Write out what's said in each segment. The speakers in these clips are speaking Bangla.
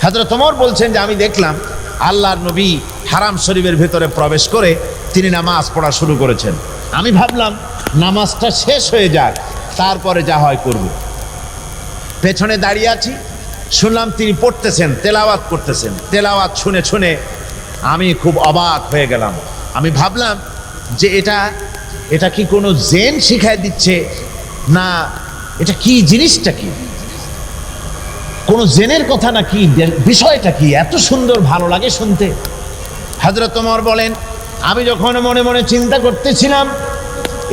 হযরত ওমর বলছেন যে আমি দেখলাম আল্লাহর নবী হারাম শরীফের ভেতরে প্রবেশ করে তিনি নামাজ পড়া শুরু করেছেন। আমি ভাবলাম নামাজটা শেষ হয়ে যাক, তারপরে যা হয় করব। পেছনে দাঁড়িয়ে আছি, শুনলাম তিনি পড়তেছেন, তেলাওয়াত করতেছেন। তেলাওয়াত শুনে শুনে আমি খুব অবাক হয়ে গেলাম। আমি ভাবলাম যে এটা কি কোনো জেন শিখায় দিচ্ছে, না এটা কি, জিনিসটা কি, কোনো জেনের কথা নাকি, বিষয়টা কি, এত সুন্দর ভালো লাগে শুনতে। হযরত ওমর বলেন, আমি যখন মনে মনে চিন্তা করতেছিলাম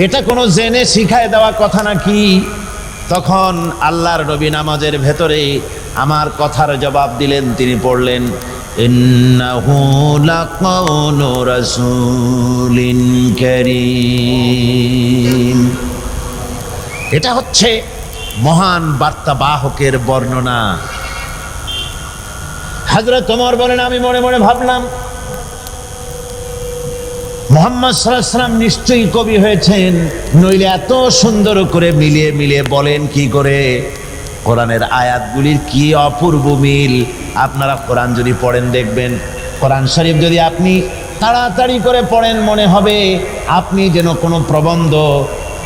এটা কোনো জেনে শিখায় দেওয়া কথা নাকি, তখন আল্লাহর নবী নামাজের ভেতরে আমার কথার জবাব দিলেন। তিনি পড়লেন, ইন্নাহু লাকাউলু রাসূলিন কারীম। এটা হচ্ছে মহান বার্তাবাহকের বর্ণনা। হযরত ওমর বলেন, আমি মনে মনে ভাবলাম মুহাম্মদ সাল্লাল্লাহু আলাইহি ওয়াসাল্লাম নিশ্চয়ই কবি হয়েছেন, নইলে এত সুন্দর করে মিলিয়ে মিলিয়ে বলেন কি করে। কোরআনের আয়াতগুলির কি অপূর্ব মিল। আপনারা কোরআন যদি পড়েন দেখবেন, কোরআন শরীফ যদি আপনি তাড়াতাড়ি করে পড়েন, মনে হবে আপনি যেন কোনো প্রবন্ধ,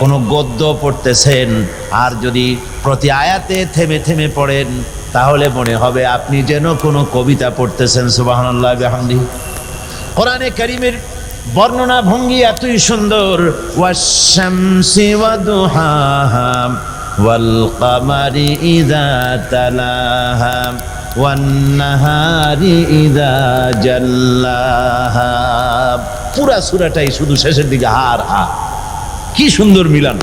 কোনো গদ্য পড়তেছেন। আর যদি প্রতি আয়াতে থেমে থেমে পড়েন, তাহলে মনে হবে আপনি যেন কোনো কবিতা পড়তেছেন। সুবহানাল্লাহ বিহামদিহি। কোরআনে কারীমের বর্ণনা ভঙ্গি এতই সুন্দর, ওয়াশ-শামসি ওয়াদুহাহা ওয়াল কামারি ইযা তালাহা ওয়ান নাহারি ইযা জাল্লাহা। পুরা সূরাটাই শুধু শেষের দিকে হার হা, কি সুন্দর মিলান।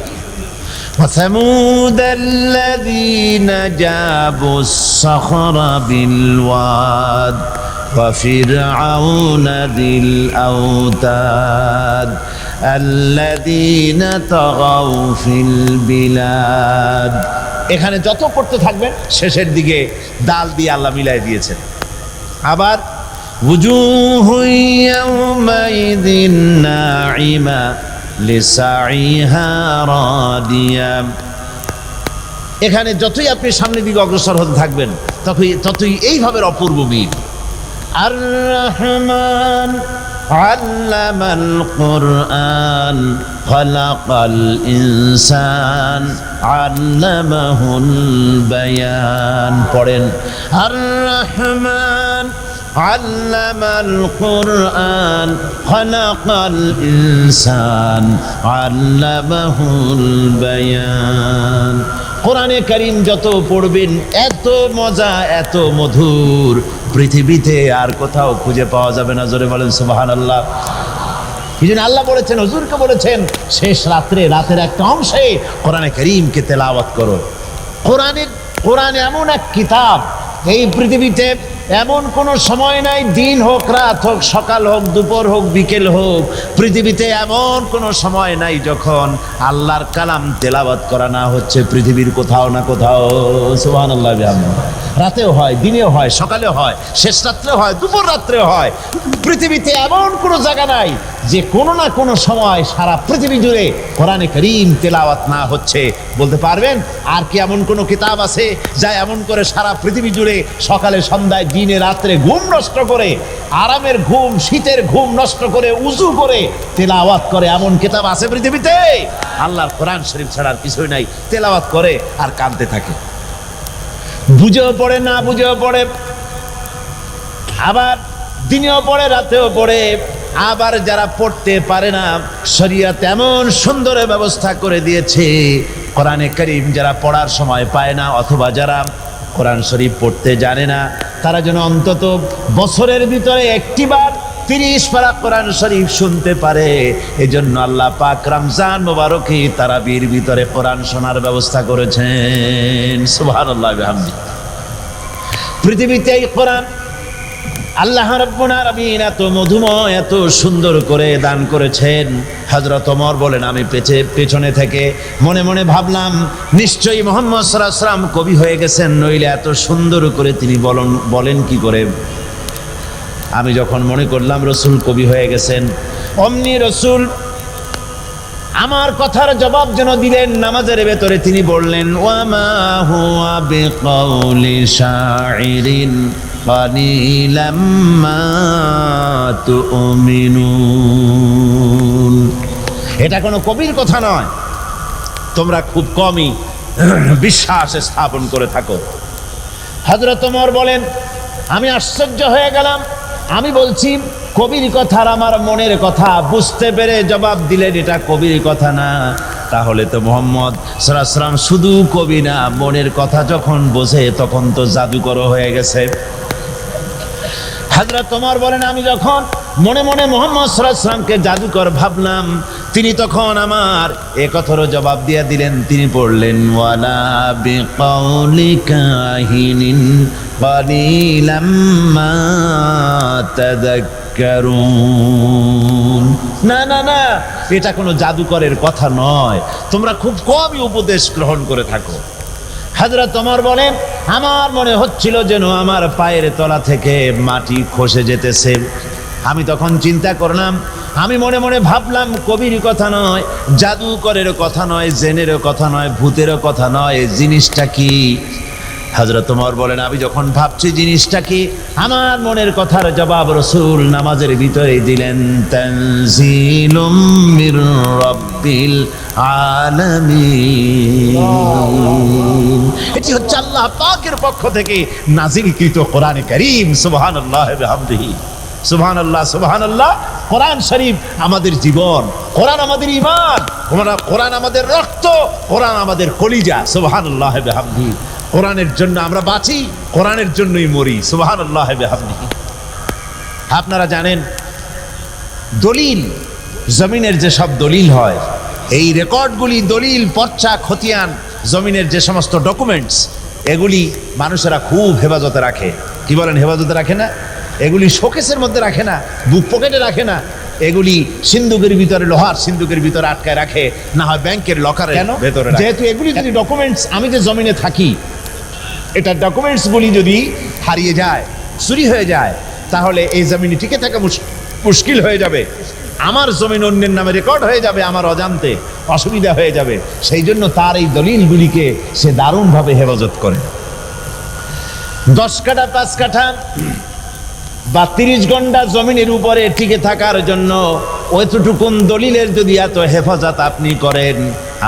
وثمود الذين جابوا الصخر بالواد وفرعون ذي الأوتاد الذين طغوا في البلاد। এখানে যত পড়তে থাকবেন শেষের দিকে দাল দিয়ে আল্লাহ মিলাই দিয়েছেন। আবার وجوه يومئذ ناعمة لسعيها راضية। এখানে যতই আপনি সামনের দিকে অগ্রসর হতে থাকবেন ততই এইভাবে অপূর্ব মিল। আর রহমান আল্লামাল কুরআন খালাকাল ইনসান আল্লামাহুল বায়ান। পড়েন, আর রহমান আল্লামাল কুরআন খালাকাল ইনসান আল্লামাহুল বায়ান। কোরআনে কারীম যত পড়বেন এত মজা, এত মধুর, পৃথিবীতে আর কোথাও খুঁজে পাওয়া যাবে না। জোরে বলেন সুবহানাল্লাহ। এই জন্য আল্লাহ বলেছেন, হুজুরকে বলেছেন, শেষ রাতের একটা অংশে কোরআনে কারীমকে তেলাওয়াত করো। কোরআন এমন এক কিতাব, এই পৃথিবীতে এমন কোনো সময় নাই, দিন হোক রাত হোক, সকাল হোক দুপুর হোক বিকেল হোক, পৃথিবীতে এমন কোনো সময় নাই যখন আল্লাহর কালাম তেলাওয়াত করা না হচ্ছে পৃথিবীর কোথাও না কোথাও। সুবহানাল্লাহ বিহামদিহি। রাতেও হয়, দিনেও হয়, সকালেও হয়, শেষ রাত্রেও হয়, দুপুর রাত্রেও হয়। পৃথিবীতে এমন কোনো জায়গা নাই যে কোনো না কোনো সময় সারা পৃথিবী জুড়ে কোরআনে কারীম তেলাওয়াত না হচ্ছে। বলতে পারবেন আর কি এমন কোনো কিতাব আছে যা এমন করে সারা পৃথিবী জুড়ে সকালে সন্ধ্যায় দিনে রাত্রে ঘুম নষ্ট করে, আরামের ঘুম, শীতের ঘুম নষ্ট করে, উজু করে তেলাওয়াত করে, এমন কিতাব আছে পৃথিবীতে? আল্লাহর কোরআন শরীফ ছাড়া আর কিছুই নাই। তেলাওয়াত করে আর কাঁদতে থাকে, বুঝেও পড়ে না বুঝেও পড়ে, আবার দিনেও পড়ে রাতেও পড়ে। আবার যারা পড়তে পারে না, শরীয়ত এমন সুন্দর ব্যবস্থা করে দিয়েছে, কোরআনে কারীম যারা পড়ার সময় পায় না অথবা যারা কোরআন শরীফ পড়তে জানে না, তারা যেন অন্তত বছরের ভিতরে একটিবার 30 পারা কোরআন শরীফ শুনতে পারে। এজন্য আল্লাহ পাক রমজান মোবারকে তারাবির ভিতরে কোরআন শোনার ব্যবস্থা করেছেন। সুবহানাল্লাহ বিহামদিহি। পৃথিবীতে এই কোরআন আল্লাহ রাব্বুল আলামিন এত মধুময়, এত সুন্দর করে দান করেছেন। হযরত ওমর বলেন, আমি পেছনে থেকে মনে মনে ভাবলাম নিশ্চয়ই মুহাম্মদ সাল্লাল্লাহু আলাইহি ওয়াসাল্লাম কবি হয়ে গেছেন, নইলে এত সুন্দর করে তিনি বলেন কি করে। আমি যখন মনে করলাম রাসূল কবি হয়ে গেছেন, অমনি রাসূল আমার কথার জবাব যেন দিলেন। নামাজের ভেতরে তিনি বললেন, ওয়া মা হুয়া বিকাউলি শাইরিন قليلا ما تؤمنون। এটা কোনো কবির কথা নয়, তোমরা খুব কমই বিশ্বাস স্থাপন করে থাকো। হযরত ওমর বলেন, আমি আশ্চর্য হয়ে গেলাম, আমি বলছি কবির কথা আর আমার মনের কথা বুঝতে পেরে জবাব দিলেন এটা কবির কথা না, তাহলে তো মুহাম্মদ সাল্লাল্লাহু আলাইহি ওয়াসাল্লাম শুধু কবি না, মনের কথা যখন বোঝে তখন তো জাদুকর হয়ে গেছে। হযরত ওমর বলেন, আমি যখন মনে মনে মুহাম্মদ সাল্লাল্লাহু আলাইহি ওয়াসাল্লামকে জাদুকর ভাবলাম, তিনি তখন আমার এ কথারও জবাব দিয়ে দিলেন। তিনি পড়লেন, ওয়ালা বিকাউলি কাহিনিন কালিলাম মা তাযাক্কারুন। না না না, এটা কোনো জাদুকরের কথা নয়, তোমরা খুব কমই উপদেশ গ্রহণ করে থাকো। হযরত ওমর বলেন, আমার মনে হচ্ছিল যেন আমার পায়ের তলা থেকে মাটি খসে যেতেছে। আমি তখন চিন্তা করলাম, আমি মনে মনে ভাবলাম কবির কথা নয়, জাদুকরের কথা নয়, জিনেরও কথা নয়, ভূতেরও কথা নয়, জিনিসটা কি? হযরত ওমর বলেন, আমি যখন ভাবছি জিনিসটা কি, আমার মনের কথার জবাব রাসূল নামাজের ভিতরে দিলেন, তানজিলুম মির রাব্বিল আলামিন। এটি হচ্ছে আল্লাহ পাকের পক্ষ থেকে নাজিলকৃত কোরআনে কারীম। সুবহানাল্লাহ ওয়া বিহামদিহি, সুবহানাল্লাহ সুবহানাল্লাহ। কোরআন শরীফ আমাদের জীবন, কোরআন আমাদের ঈমান, কোরআন আমাদের রক্ত, কোরআন আমাদের কলিজা। সুবহানাল্লাহ ওয়া বিহামদিহি। কোরআনের জন্য আমরা বাঁচি, কোরআনের জন্যই মরি। সুবহানাল্লাহ ওয়া বিহামদিহি। আপনারা জানেন, দলিল, জমিনের যে সব দলিল হয়, এই রেকর্ডগুলি, দলিল, পর্চা, খতিয়ান, জমিনের যে সমস্ত ডকুমেন্টস, এগুলি মানুষেরা খুব হেফাজতে রাখে। কি বলেন, হেফাজতে রাখে না? এগুলি শোকেসের মধ্যে রাখে না, বুক পকেটে রাখে না, এগুলি সিন্ধুকের ভিতরে, লোহার সিন্ধুকের ভিতরে আটকায় রাখে, না হয় ব্যাংকের লকারের ভেতরে। যেহেতু এগুলি যদি ডকুমেন্টস, আমি যে জমিনে থাকি, এটা ডকুমেন্টসগুলি যদি হারিয়ে যায়, চুরি হয়ে যায়, তাহলে এই জমিনে টিকে থাকা মুশকিল হয়ে যাবে। আমার জমিন অন্যের নামে রেকর্ড হয়ে যাবে, আমার অজান্তে অসুবিধা হয়ে যাবে। সেই জন্য তার এই দলিলগুলিকে সে দারুণভাবে হেফাজত করে। 10 কাঠা 5 কাঠা বা 30 ঘন্টা জমিনের উপরে টিকে থাকার জন্য ওইটুকুন দলিলের যদি এত হেফাজত আপনি করেন,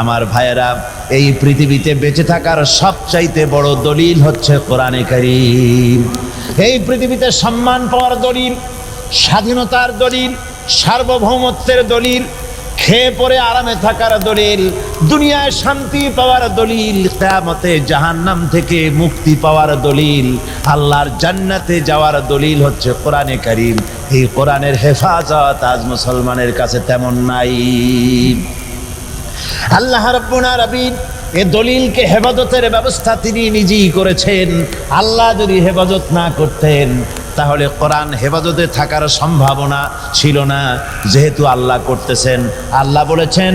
আমার ভাইয়েরা, এই পৃথিবীতে বেঁচে থাকার সবচাইতে বড় দলিল হচ্ছে কোরআনে কারীম। এই পৃথিবীতে সম্মান পাওয়ার দলিল, স্বাধীনতার দলিল, সার্বভৌমত্বের দলিল, খেয়ে পরে আরামে থাকার দলিল, দুনিয়ায় শান্তি পাওয়ার দলিল, কিয়ামতে জাহান্নাম থেকে মুক্তি পাওয়ার দলিল, আল্লাহর জান্নাতে যাওয়ার দলিল হচ্ছে কোরআনে কারীম। এই কোরআনের হেফাজত আজ মুসলমানের কাছে তেমন নাই। আল্লাহ রাব্বুল আলামিন এই দলিলকে হেফাজতের ব্যবস্থা তিনি নিজেই করেছেন। আল্লাহ যদি হেফাজত না করতেন, তাহলে কোরআন হেফাজতে থাকার সম্ভাবনা ছিল না। যেহেতু আল্লাহ করতেছেন, আল্লাহ বলেছেন,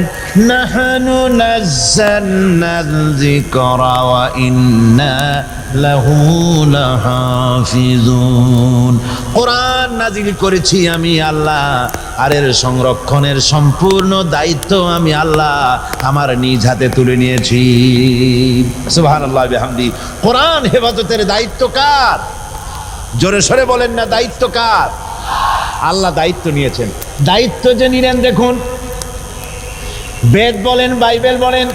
নাহনু নাযালনাল যিকরা ওয়া ইন্না লাহু লাহাফিজুন। কোরআন নাজিল করেছি আমি আল্লাহ, আর এর সংরক্ষণের সম্পূর্ণ দায়িত্ব আমি আল্লাহ আমার নিজ হাতে তুলে নিয়েছি। সুবহানাল্লাহ ওয়া বিহামদিহি। কোরআন হেফাজতের দায়িত্ব কার? জোরে সরে বলেন না, দায়িত্ব কার? আল্লাহ দায়িত্ব নিয়েছেন। দায়িত্ব যে নিলেন, দেখুন, বেদ বলেন, বাইবেল বলেন,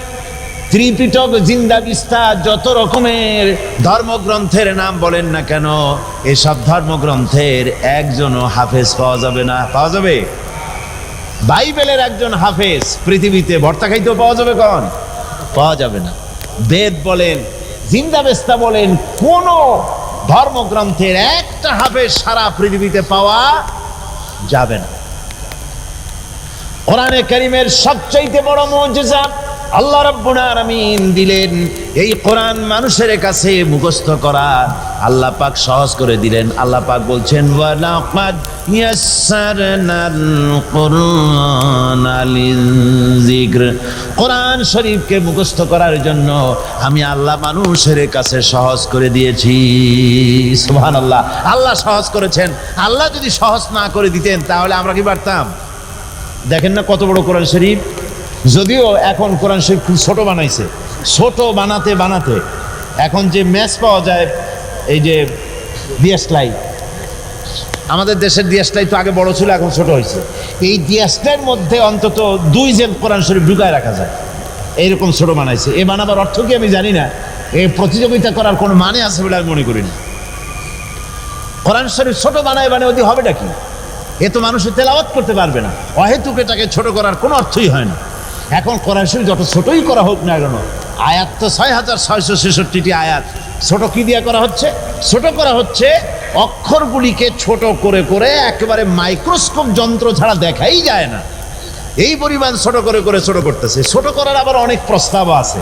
ত্রিপিটক, জিন্দা বিস্তা, যত রকমের ধর্মগ্রন্থের নাম বলেন না কেন, এসব ধর্মগ্রন্থের একজনও হাফেজ পাওয়া যাবে না। পাওয়া যাবে? বাইবেলের একজন হাফেজ পৃথিবীতে ভর্তা খাইতেও পাওয়া যাবে? কন পাওয়া যাবে না। বেদ বলেন, জিন্দা বিস্তা বলেন, কোন ধর্মগ্রন্থের একটা হাফেজ সারা পৃথিবীতে পাওয়া যাবে না। কোরআনে কারীমের সবচাইতে বড় মুজিজা আল্লাহ রাব্বুল আলামিন দিলেন। এই কোরআন মানুষের কাছে মুখস্থ করা আল্লাহ পাক সহজ করে দিলেন। আল্লাহ পাক বলছেন, ওয়া লাকাদ ইয়াসসারনাল কুরআনা লিযিকর। কোরআন শরীফকে মুখস্থ করার জন্য আমি আল্লাহ মানুষের কাছে সহজ করে দিয়েছি। সুবহানাল্লাহ। আল্লাহ সহজ করেছেন। আল্লাহ যদি সহজ না করে দিতেন, তাহলে আমরা কি পারতাম? দেখেন না কত বড় কোরআন শরীফ। যদিও এখন কোরআন শরীফ খুব ছোট বানাইছে, ছোট বানাতে বানাতে এখন যে ম্যাচ পাওয়া যায়, এই যে দিয়াশলাই, আমাদের দেশের দিয়াশলাই তো আগে বড় ছিল, এখন ছোট হয়েছে। এই দিয়াশলাইয়ের মধ্যে অন্তত 2 জেল কোরআন শরীফ ঢুকায় রাখা যায়, এইরকম ছোট বানাইছে। এ বানাবার অর্থ কি আমি জানি না, এই প্রতিযোগিতা করার কোনো মানে আছে বলে আমি মনে করি না। কোরআন শরীফ ছোট বানায় ওদি হবেটা কি? এ তো মানুষের তেলাওয়াত করতে পারবে না, অহেতুক এটাকে ছোট করার কোনো অর্থই হয় না। এখন কোরআন শরীফ যত ছোটই করা হোক না কেন, আয়াত তো 6666টি আয়াত। ছোট কি দিয়ে করা হচ্ছে? ছোট করা হচ্ছে অক্ষরগুলিকে ছোট করে করে একেবারে মাইক্রোস্কোপ যন্ত্র ছাড়া দেখাই যায় না, এই পরিমাণ ছোট করে করে ছোট করতেছে। ছোট করার আবার অনেক প্রস্তাব আছে।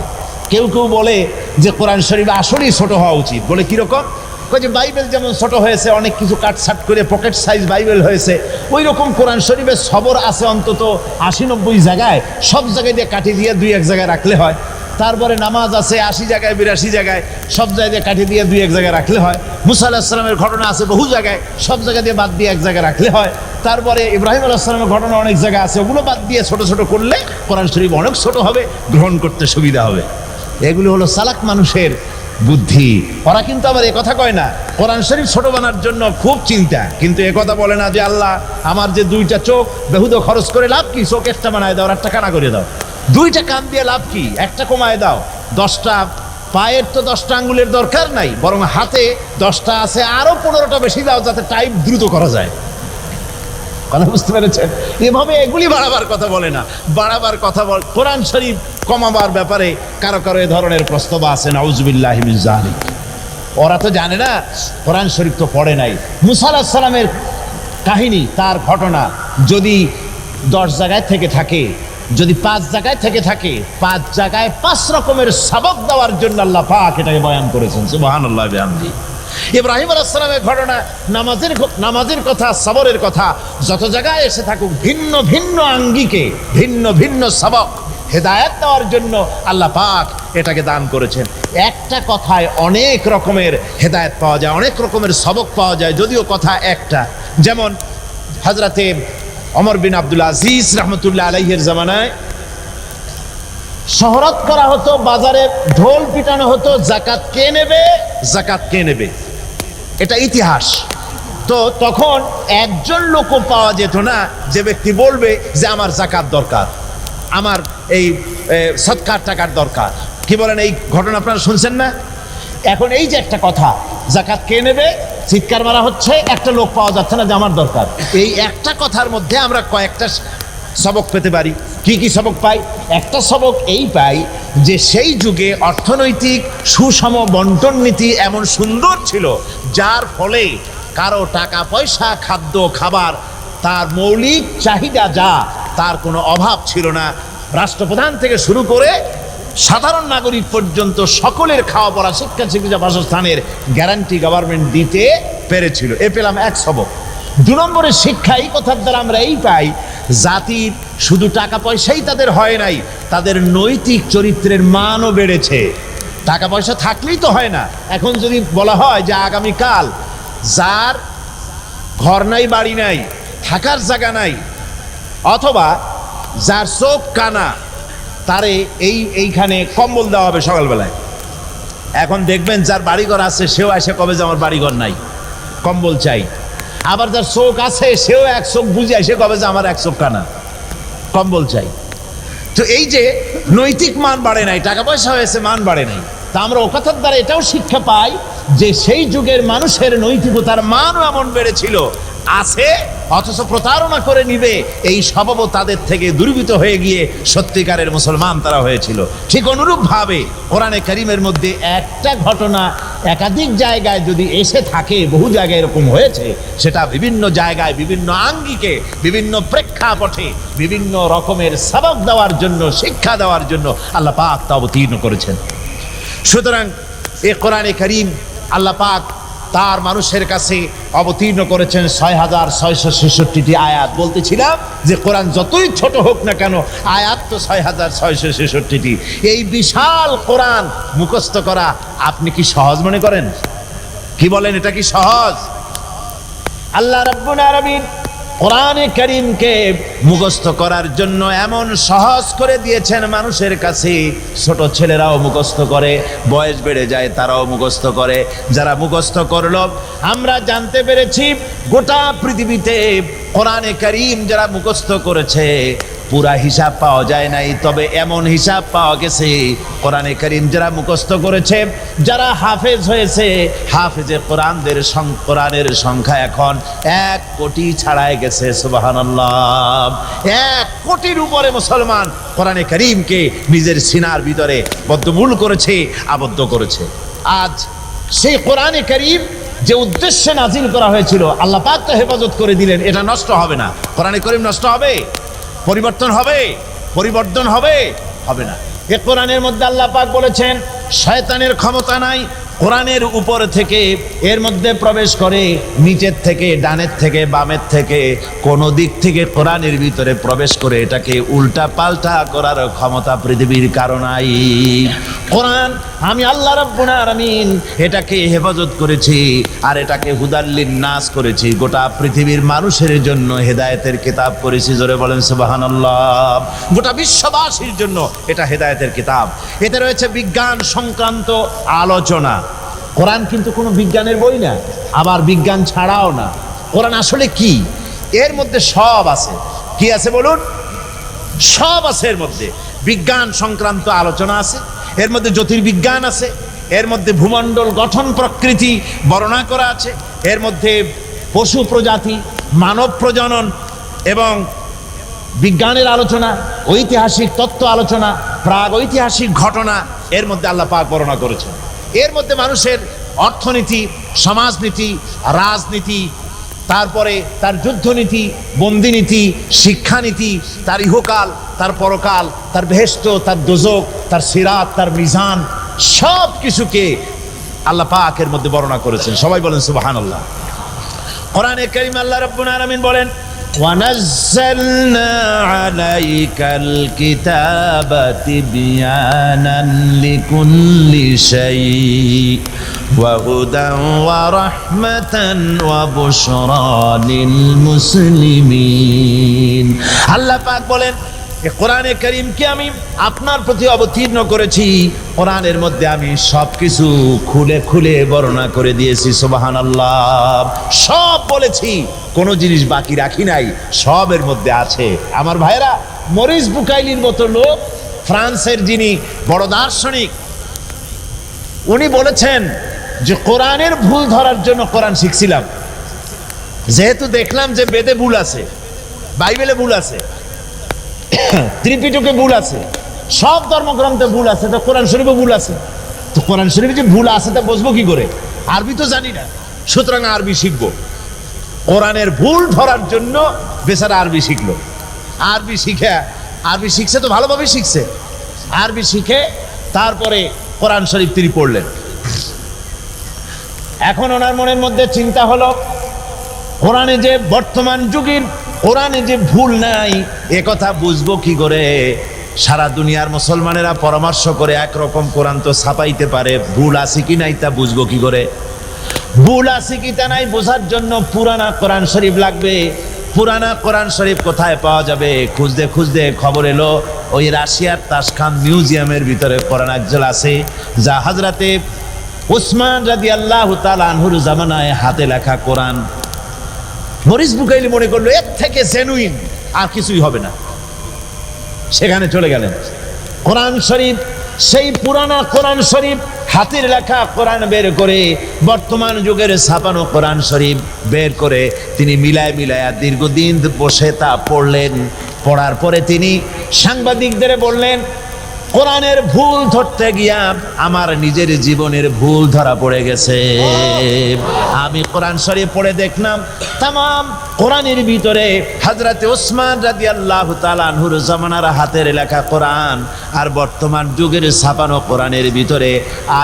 কেউ কেউ বলে যে কোরআন শরীফ আসলেই ছোট হওয়া উচিত। বলে কীরকম? যে বাইবেল যেমন ছোট হয়েছে, অনেক কিছু কাটছাট করে পকেট সাইজ বাইবেল হয়েছে, ওই রকম কোরআন শরীফের সবর আছে অন্তত 80-90 জায়গায়, সব জায়গায় দিয়ে কাটি দিয়ে 2-1 জায়গায় রাখলে হয়। তারপরে নামাজ আছে 80 জায়গায় 82 জায়গায়, সব জায়গায় কাটি দিয়ে 2-1 জায়গায় রাখলে হয়। মুসা আলাইহিস সালামের ঘটনা আছে বহু জায়গায়, সব জায়গা দিয়ে বাদ দিয়ে 1 জায়গায় রাখলে হয়। তারপরে ইব্রাহিম আলাইহিস সালামের ঘটনা অনেক জায়গা আছে, ওগুলো বাদ দিয়ে ছোট ছোট করলে কোরআন শরীফ অনেক ছোট হবে, গ্রহণ করতে সুবিধা হবে। এগুলো হলো চালাক মানুষের বুদ্ধি। ওরা কিন্তু আবার এ কথা কয় না কোরআন শরীফ ছোট বানার জন্য খুব চিন্তা, কিন্তু এ কথা বলে না যে আল্লাহ আমার যে 2টা চোখ বেহুদ খরচ করে লাভ কি, চোখ একটা বানায় দাও আর একটা কানা করে দাও। 2টা কান দিয়ে লাভ কি, একটা কমায় দাও। 10টা পায়ের তো 10টা আঙ্গুলের দরকার নাই, বরং হাতে 10টা আছে, আরো 15টা বেশি দাও যাতে টাইপ দ্রুত করা যায়। কথা বুঝতে পেরেছেন? এভাবে এগুলি বাড়াবার কথা বলে না, বাড়াবার কথা বল। কোরআন শরীফ কমাবার ব্যাপারে কারো কারো এ ধরনের প্রস্তাব আছে, নাউজুবিল্লাহি মিন যালিক। ওরা তো জানে না, কোরআন শরীফ তো পড়ে নাই। মুসা আলাইহিস সালামের কাহিনী, তার ঘটনা যদি 10 জায়গায় থেকে থাকে, যদি 5 জায়গায় থেকে থাকে, 5 জায়গায় 5 রকমের সবক দেওয়ার জন্য আল্লাহ পাক এটাকে বয়ান করেছেন। সুবহানাল্লাহ বিহামদি। ইব্রাহিম আলাইহিস সালামের ঘটনা, নামাজের কথা, সবরের কথা যত জায়গায় এসে থাকুক, ভিন্ন ভিন্ন আঙ্গিকে ভিন্ন ভিন্ন সবক হেদায়েত দেওয়ার জন্য আল্লাহ পাক এটাকে দান করেছেন। একটা কথায় অনেক রকমের হেদায়েত পাওয়া যায়, অনেক রকমের সবক পাওয়া যায়, যদিও কথা একটা। যেমন হযরতে ওমর বিন আব্দুল আজিজ রহমতুল্লাহ আলাইহির জামানায় শহরত করা হতো, বাজারে ঢোল পিটানো হতো, জাকাত কে নেবে, জাকাত কে নেবে, এটা ইতিহাস। তো তখন একজন লোকও পাওয়া যেত না যে ব্যক্তি বলবে যে আমার জাকাত দরকার, আমার এই সদকার টাকার দরকার। কি বলেন, এই ঘটনা আপনারা শুনছেন না? এখন এই যে একটা কথা, জাকাত কে নেবে, চিৎকার মারা হচ্ছে, একটা লোক পাওয়া যাচ্ছে না যে আমার দরকার। এই একটা কথার মধ্যে আমরা কয়েকটা সবক পেতে পারি। কি কি সবক পাই? একটা সবক এই পাই যে সেই যুগে অর্থনৈতিক সুষম বন্টন নীতি এমন সুন্দর ছিল, যার ফলে কারো টাকা পয়সা, খাদ্য খাবার, তার মৌলিক চাহিদা যা, তার কোনো অভাব ছিল না। রাষ্ট্রপ্রধান থেকে শুরু করে সাধারণ নাগরিক পর্যন্ত সকলের খাওয়া পড়া, শিক্ষা, চিকিৎসা, বাসস্থানের গ্যারান্টি গভর্নমেন্ট দিতে পেরেছিল। এ পেলাম এক সবক। 2 নম্বরের শিক্ষা এই কথার দ্বারা আমরা এই পাই, জাতির শুধু টাকা পয়সাই তাদের হয় নাই, তাদের নৈতিক চরিত্রের মানও বেড়েছে। টাকা পয়সা থাকলেই তো হয় না। এখন যদি বলা হয় যে আগামীকাল যার ঘর নাই, বাড়ি নাই, থাকার জায়গা নাই, অথবা যার চোখ কানা, তারে এইখানে কম্বল দেওয়া হবে সকালবেলায়। এখন দেখবেন যার বাড়িঘর আছে সেও এসে কবে যে আমার বাড়িঘর নাই, কম্বল চাই। আবার যার চোখ আছে সেও এক চোখ বুঝে এসে কবে যে আমার এক চোখ কানা, কম্বল চাই। তো এই যে নৈতিক মান বাড়ে নাই, টাকা পয়সা হয়েছে, মান বাড়ে নাই। তা আমরা ও কথার দ্বারা এটাও শিক্ষা পাই যে সেই যুগের মানুষের নৈতিকতার মানও এমন বেড়েছিল, আছে, অথচ প্রতারণা করে নিবে এই স্বভাবও তাদের থেকে দূরীভূত হয়ে গিয়ে সত্যিকারের মুসলমান তারা হয়েছিল। ঠিক অনুরূপভাবে কোরআনে কারীমের মধ্যে একটা ঘটনা একাধিক জায়গায় যদি এসে থাকে, বহু জায়গায় এরকম হয়েছে, সেটা বিভিন্ন জায়গায় বিভিন্ন আঙ্গিকে, বিভিন্ন প্রেক্ষাপটে, বিভিন্ন রকমের সবক দেওয়ার জন্য, শিক্ষা দেওয়ার জন্য আল্লাহ পাক তা অবতীর্ণ করেছেন। সুতরাং এ কোরআনে কারীম আল্লাহ পাক তার মানুষের কাছে অবতীর্ণ করেছেন 6666টি আয়াত। বলতেছিলাম যে কোরআন যতই ছোট হোক না কেন, আয়াত তো 6666টি। এই বিশাল কোরআন মুখস্থ করা আপনি কি সহজ মনে করেন? কি বলেন, এটা কি সহজ? আল্লাহ রাব্বুল আলামিন কোরআনে কারীমকে মুখস্থ করার জন্য এমন সহজ করে দিয়েছেন মানুষের কাছে। ছোট ছেলেরাও মুখস্থ করে, বয়স বেড়ে যায় তারাও মুখস্থ করে। যারা মুখস্থ করলো, আমরা জানতে পেরেছি গোটা পৃথিবীতে কোরআনে কারীম যারা মুখস্থ করেছে পুরা হিসাব পাওয়া যায় নাই, তবে এমন হিসাব পাওয়া গেছে কোরআনে কারীম যারা মুখস্থ করেছে, যারা হাফেজ হয়েছে, হাফেজে কোরআনের সংখ্যা এখন 1 কোটি ছাড়াই গেছে। সুবহানাল্লাহ, 1 কোটির উপরে মুসলমান কোরআনে কারীমকে নিজের সিনার ভিতরে বদ্ধমূল করেছে, আবদ্ধ করেছে। আজ সেই কোরআনে কারীম যে উদ্দেশ্যে নাজিল করা হয়েছিল, আল্লাহ পাক তো হেফাজত করে দিলেন, এটা নষ্ট হবে না। কোরআনে কারীম নষ্ট হবে? পরিবর্তন হবে? পরিবর্তন হবে? হবে না। এ কোরআনের মধ্যে আল্লাহ পাক বলেছেন শয়তানের ক্ষমতা নাই কোরআনের উপর থেকে এর মধ্যে প্রবেশ করে, নিচের থেকে, ডানের থেকে, বামের থেকে, কোন দিক থেকে কোরআনের ভিতরে প্রবেশ করে এটাকে উল্টা পাল্টা করার ক্ষমতা পৃথিবীর কারো নাই। কোরআন আমি আল্লাহ রাব্বুল আলামিন এটাকে হেফাজত করেছি, আর এটাকে হুদাল্লিন নাস করেছি, গোটা পৃথিবীর মানুষের জন্য হেদায়েতের কিতাব করেছি। জোরে বলেন সুবহানাল্লাহ। গোটা বিশ্ববাসীর জন্য এটা হেদায়েতের কিতাব। এতে রয়েছে বিজ্ঞান সংক্রান্ত আলোচনা। কোরআন কিন্তু কোনো বিজ্ঞানের বই না, আবার বিজ্ঞান ছাড়াও না। কোরআন আসলে কি? এর মধ্যে সব আছে। কি আছে বলুন? সব আছে এর মধ্যে। বিজ্ঞান সংক্রান্ত আলোচনা আছে, এর মধ্যে জ্যোতির্বিজ্ঞান আছে, এর মধ্যে ভূমণ্ডল গঠন প্রকৃতি বর্ণনা করা আছে, এর মধ্যে পশু প্রজাতি, মানব প্রজনন এবং বিজ্ঞানের আলোচনা, ঐতিহাসিক তত্ত্ব আলোচনা, প্রাগ ঐতিহাসিক ঘটনা এর মধ্যে আল্লাহ পাক বর্ণনা করেছেন। এর মধ্যে মানুষের অর্থনীতি, সমাজনীতি, রাজনীতি, তারপরে তার যুদ্ধনীতি, বন্দিনীতি, শিক্ষানীতি, তার ইহকাল, তার পরকাল, তার বেহেশত, তার দোজক, তার সিরাত, তার মিজান, সব কিছুকে আল্লাহ পাকের মধ্যে বর্ণনা করেছেন। সবাই বলেন সুবহানাল্লাহ। কোরআনে কারীম আল্লাহ রাব্বুল আলামিন বলেন وَنَزَّلْنَا عَلَيْكَ الْكِتَابَ تِبْيَانًا لِكُلِّ شَيْءٍ وَهُدًى وَرَحْمَةً وَبُشْرَى لِلْمُسْلِمِينَ। আল্লাহ পাক বলেন এই কোরআনে কারীমকে আমি আপনার প্রতি অবতীর্ণ করেছি, কোরআনের মধ্যে আমি সবকিছু খুলে খুলে বর্ণনা করে দিয়েছি। সুবহানাল্লাহ। সব বলেছি, কোনো জিনিস বাকি রাখি নাই, সবের মধ্যে আছে। আমার ভাইরা, মরিস বুকাইলির মতো লোক, ফ্রান্সের যিনি বড় দার্শনিক, উনি বলেছেন যে কোরআনের ভুল ধরার জন্য কোরআন শিখছিলাম, যেহেতু দেখলাম যে বেদে ভুল আছে, বাইবেলে ভুল আছে, ত্রিপিটকে ভুল আছে, সব ধর্মগ্রন্থে ভুল আছে, তো কোরআন শরীফে ভুল আছে। তো কোরআন শরীফে যে ভুল আছে তা বুঝবো কি করে? আরবি তো জানি না, সুতরাং আরবি শিখবো। কোরআনের ভুল ধরার জন্য বেচারা আরবি শিখলো। আরবি শিখছে তো ভালোভাবে শিখছে। আরবি শিখে তারপরে কোরআন শরীফ তিনি পড়লেন। এখন ওনার মনের মধ্যে চিন্তা হলো, কোরআনে যে বর্তমান যুগের কোরআনে যে ভুল নাই এ কথা বুঝবো কি করে? সারা দুনিয়ার মুসলমানেরা পরামর্শ করে একরকম কোরআন তো ছাপাইতে পারে, ভুল আছে কি নাই তা বুঝবো কি করে? ভুল আছে কি তা নাই বোঝার জন্য পুরানা কোরআন শরীফ লাগবে। পুরানা কোরআন শরীফ কোথায় পাওয়া যাবে? খুঁজতে খুঁজতে খবর এলো ওই রাশিয়ার তাশখান মিউজিয়ামের ভিতরে কোরআন একজল আছে, যা হযরতে উসমান রাদিয়াল্লাহু তাআলা আনহুর জামানায় হাতে লেখা কোরআন। মরিস বুকাইলি মনে করলো এর থেকে জেনুইন আর কিছুই হবে না, সেখানে চলে গেলেন। কোরআন শরীফ, সেই পুরানা কোরআন শরীফ, হাতের লেখা কোরআন বের করে, বর্তমান যুগের ছাপানো কোরআন শরীফ বের করে তিনি মিলায় দীর্ঘদিন বসে তা পড়লেন। পড়ার পরে তিনি সাংবাদিকদের বললেন, কোরআনের ভুল ধরতে গিয়া আমার নিজের জীবনের ভুল ধরা পড়ে গেছে। আমি কোরআন শরীফ পড়ে দেখলাম তামাম কোরআনের ভিতরে হযরতে ওসমান রাদিয়াল্লাহু তাআলা আনহুর জামানার হাতের লেখা কোরআন আর বর্তমান যুগের ছাপানো কোরআনের ভিতরে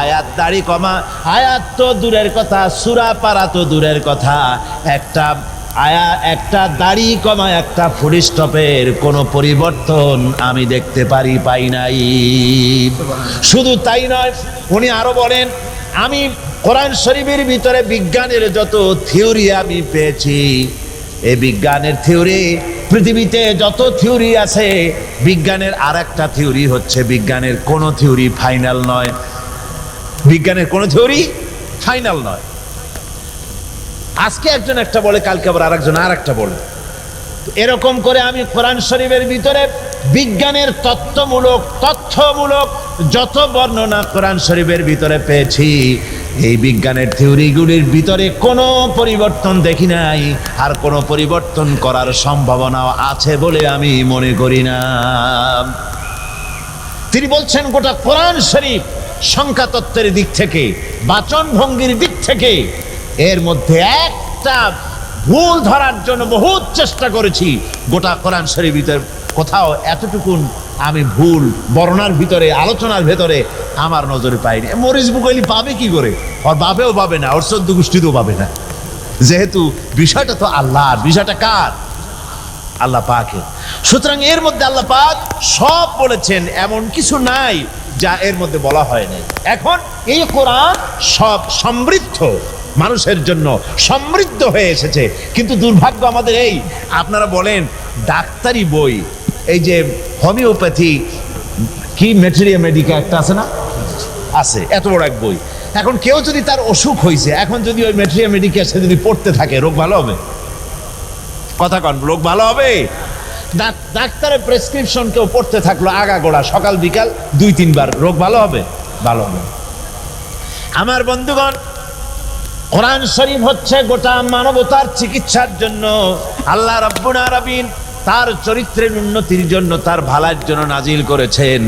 আয়াত দাড়ি কমা, আয়াত তো দূরের কথা, সূরা পারা তো দূরের কথা, একটা দাড়ি কমা, একটা ফুল স্টপের কোনো পরিবর্তন আমি দেখতে পাই নাই। শুধু তাই নয়, উনি আরো বলেন, আমি কোরআন শরীফের ভিতরে বিজ্ঞানের যত থিওরি আমি পেয়েছি, এই বিজ্ঞানের থিওরি, পৃথিবীতে যত থিওরি আছে, বিজ্ঞানের আর একটা থিওরি হচ্ছে বিজ্ঞানের কোনো থিওরি ফাইনাল নয়। বিজ্ঞানের কোনো থিওরি ফাইনাল নয়। আজকে একজন একটা বলে, কালকে আবার আরেকজন আর একটা বলে। এরকম করে আমি কোরআন শরীফের ভিতরে বিজ্ঞানের তথ্যমূলক যত বর্ণনা কোরআন শরীফের ভিতরে পেয়েছি, এই বিজ্ঞানের থিওরিগুলির ভিতরে কোনো পরিবর্তন দেখি নাই, আর কোনো পরিবর্তন করার সম্ভাবনাও আছে বলে আমি মনে করি না। তিনি বলছেন গোটা কোরআন শরীফ সংখ্যা তত্ত্বের দিক থেকে, বাচন ভঙ্গির দিক থেকে, এর মধ্যে একটা ভুল ধরার জন্য বহুত চেষ্টা করেছি। গোটা কোরআন শরীফ ভিতরে কোথাও এতটুকুন আমি ভুল বর্ণনার ভিতরে, আলোচনার ভেতরে আমার নজরে পাইনি। মরিস বুকাইলি পাবে কি করে? ওর বাপেও পাবে না, ওর চোদ্দ গোষ্ঠীতেও পাবে না, যেহেতু বিষয়টা তো আল্লাহর। বিষয়টা কার? আল্লাহ পাকের। সুতরাং এর মধ্যে আল্লাহ পাক সব বলেছেন, এমন কিছু নাই যা এর মধ্যে বলা হয় নাই। এখন এই কোরআন সব সমৃদ্ধ, মানুষের জন্য সমৃদ্ধ হয়ে এসেছে। কিন্তু দুর্ভাগ্য আমাদের এই, আপনারা বলেন ডাক্তারি বই, এই যে হোমিওপ্যাথি কি ম্যাটেরিয়া মেডিকা একটা আছে না, আছে, এত বড় এক বই। এখন কেউ যদি তার অসুখ হয়েছে, এখন যদি ওই ম্যাটেরিয়া মেডিকা সে যদি পড়তে থাকে, রোগ ভালো হবে? কথা কন, রোগ ভালো হবে? ডাক্তারের প্রেসক্রিপশন কেউ পড়তে থাকলো আগাগোড়া, সকাল বিকাল 2-3 বার, রোগ ভালো হবে? ভালো হবে। আমার বন্ধুগণ, কোরআন শরীফ হচ্ছে গোটা মানবতার চিকিৎসার জন্য আল্লাহ রাব্বুল আলামিন তার চরিত্রের উন্নতির জন্য, তার ভালোর জন্য নাজিল করেছেন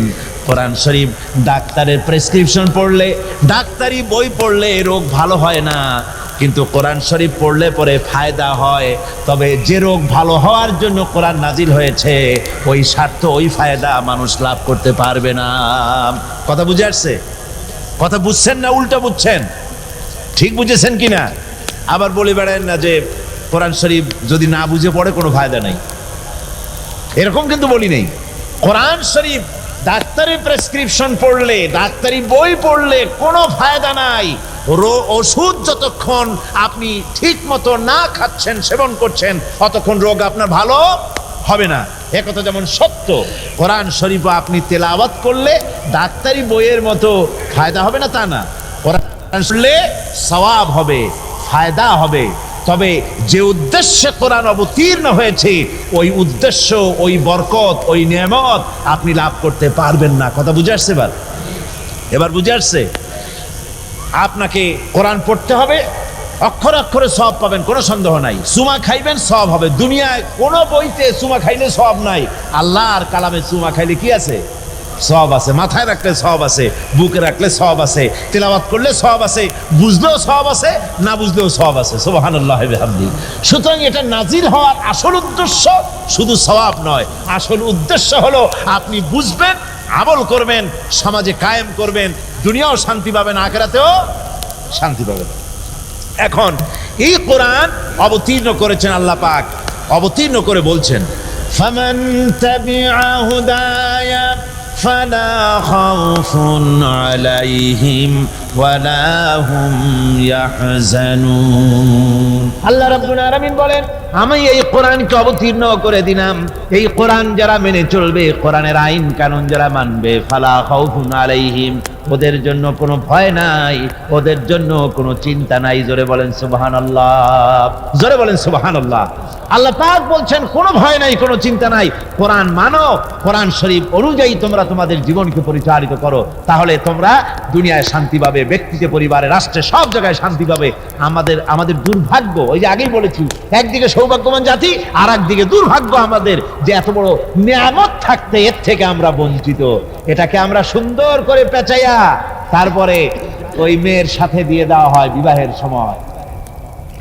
কোরআন শরীফ। ডাক্তারের প্রেসক্রিপশন পড়লে, ডাক্তারি বই পড়লে রোগ ভালো হয় না, কিন্তু কোরআন শরীফ পড়লে পরে ফায়দা হয়। তবে যে রোগ ভালো হওয়ার জন্য কোরআন নাজিল হয়েছে, ওই স্বার্থ, ওই ফায়দা মানুষ লাভ করতে পারবে না। কথা বুঝে আসছে? কথা বুঝছেন না উল্টা বুঝছেন? ঠিক বুঝেছেন কিনা? আবার বলে বেড়ান না যে কোরআন শরীফ যদি না বুঝে পড়ে কোনো ফায়দা নেই, এরকম কিন্তু বলি নেই। কোরআন শরীফ ডাক্তারি প্রেসক্রিপশন পড়লে, ডাক্তারি বই পড়লে কোনো ফায়দা নাই। ওষুধ যতক্ষণ আপনি ঠিক মতো না খাচ্ছেন, সেবন করছেন, ততক্ষণ রোগ আপনার ভালো হবে না। একথা যেমন সত্য, কোরআন শরীফ আপনি তেলাওয়াত করলে ডাক্তারি বইয়ের মতো ফায়দা হবে না তা না। কোরআন শুনলে সওয়াব হবে, ফায়দা হবে। তবে যে উদ্দেশ্যে কোরআন অবতীর্ণ হয়েছে, ওই উদ্দেশ্য, ওই বরকত, ওই নিয়ামত আপনি লাভ করতে পারবেন না। কথা বুঝে আসছে? এবার বুঝে আসছে? আপনাকে কোরআন পড়তে হবে, অক্ষরে অক্ষরে সওয়াব পাবেন, কোনো সন্দেহ নাই। চুমা খাইবেন, সওয়াব হবে। দুনিয়ায় কোনো বইতে চুমা খাইলে সওয়াব নাই, আল্লাহর কালামে চুমা খাইলে কি আছে? সওয়াব আছে। মাথায় রাখলে সওয়াব আছে, বুকে রাখলে সওয়াব আছে, তেলাওয়াত করলে সওয়াব আছে, বুঝলেও সওয়াব আছে, না বুঝলেও সওয়াব আছে। সুবহানাল্লাহি ওয়া বিহামদিহি। সুতরাং এটা নাজিল হওয়ার আসল উদ্দেশ্য শুধু সওয়াব নয়, আসল উদ্দেশ্য হলো আপনি বুঝবেন, আমল করবেন, সমাজে কায়েম করবেন, দুনিয়াও শান্তি পাবেন, আখিরাতেও শান্তি পাবেন। এখন এই কোরআন অবতীর্ণ করেছেন আল্লাহ পাক, অবতীর্ণ করে বলছেন, ফামান তাবিআ হুদায়া ফালা খাউফুন আলাইহিম ওয়ালা হুম ইয়াহজানুন। আল্লাহ রাব্বুল আলামিন বলেন, আমি এই কোরআনকে অবতীর্ণ করে দিলাম। এই কোরআন যারা মেনে চলবে, কোরআনের আইন কানুন যারা মানবে, ফালা খাউফুন আলাইহিম, ওদের জন্য কোনো ভয় নাই, ওদের জন্য কোনো চিন্তা নাই। জোরে বলেন সুবহানাল্লাহ, জোরে বলেন সুবহানাল্লাহ। আল্লাহ পাক বলছেন কোনো ভয় নাই, কোনো চিন্তা নাই। কোরআন মানো, কোরআন শরীফ অনুযায়ী তোমরা তোমাদের জীবনকে পরিচালিত করো, তাহলে তোমরা দুনিয়ায় শান্তি পাবে, ব্যক্তিতে, পরিবারে, রাষ্ট্রে, সব জায়গায় শান্তি পাবে। আমাদের দুর্ভাগ্য, ওই যে আগেই বলেছি, একদিকে সৌভাগ্যবান জাতি, আর একদিকে দুর্ভাগ্য আমাদের, যে এত বড় নিয়ামত থাকতে এর থেকে আমরা বঞ্চিত। এটাকে আমরা সুন্দর করে পেঁচাইয়া তারপরে ওই মেয়ের সাথে দিয়ে দেওয়া হয় বিবাহের সময়।